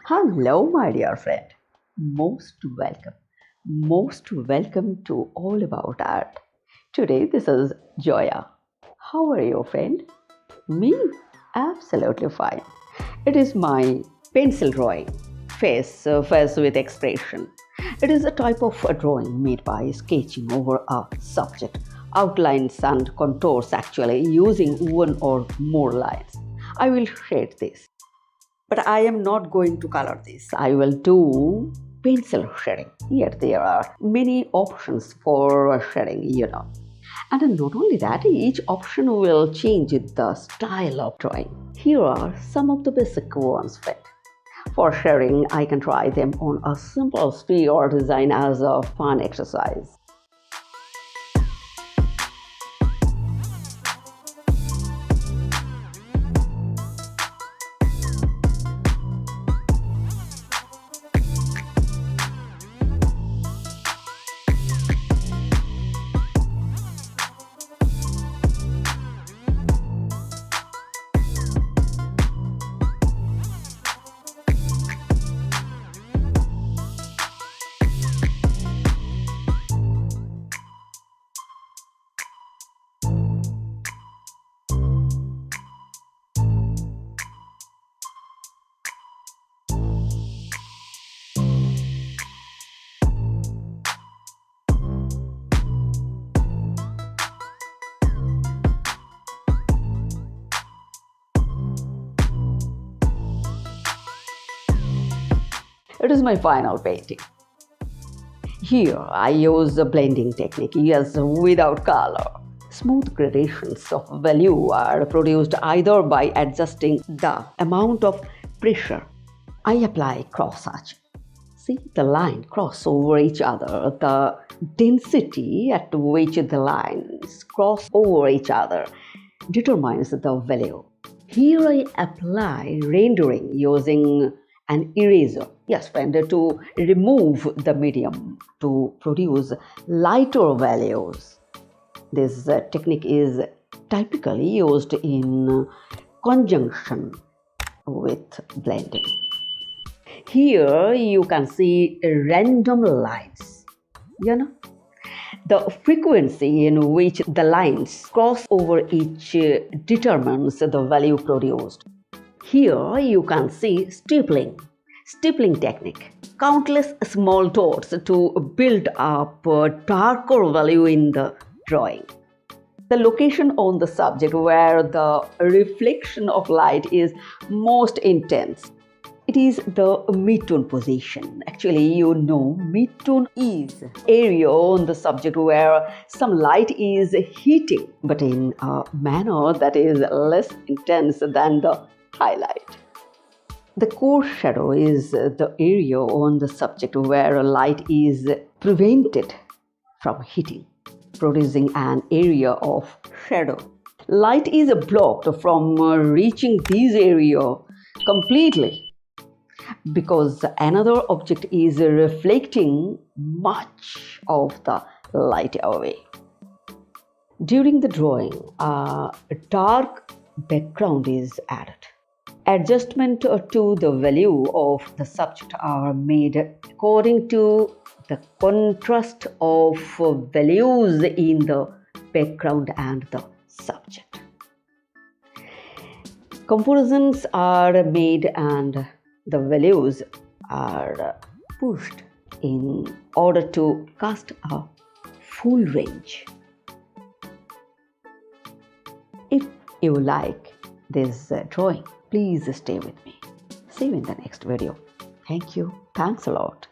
Hello, my dear friend. Most welcome. Most welcome to All About Art. Today, this is Joya. How are you, friend? Me? Absolutely fine. It is my pencil drawing, face with expression. It is a type of a drawing made by sketching over a subject, outlines and contours actually, using one or more lines. I will shade this. But I am not going to color this. I will do pencil shading. Yet there are many options for shading. And not only that, each option will change the style of drawing. Here are some of the basic ones fit. For shading, I can try them on a simple sphere design as a fun exercise. It is my final painting. Here I use the blending technique, yes, without color. Smooth gradations of value are produced either by adjusting the amount of pressure. I apply cross hatching. See, the line cross over each other. The density at which the lines cross over each other determines the value. Here I apply rendering using an eraser. Yes, friend, to remove the medium to produce lighter values. This technique is typically used in conjunction with blending. Here you can see random lines. The frequency in which the lines cross over each determines the value produced. Here you can see stippling technique. Countless small dots to build up a darker value in the drawing. The location on the subject where the reflection of light is most intense. It is the midtone position. Actually, midtone is area on the subject where some light is hitting, but in a manner that is less intense than the highlight. The core shadow is the area on the subject where light is prevented from hitting, producing an area of shadow. Light is blocked from reaching this area completely because another object is reflecting much of the light away. During the drawing, a dark background is added. Adjustment to the value of the subject are made according to the contrast of values in the background and the subject. Comparisons are made and the values are pushed in order to cast a full range. If you like this drawing, please stay with me. See you in the next video. Thank you. Thanks a lot.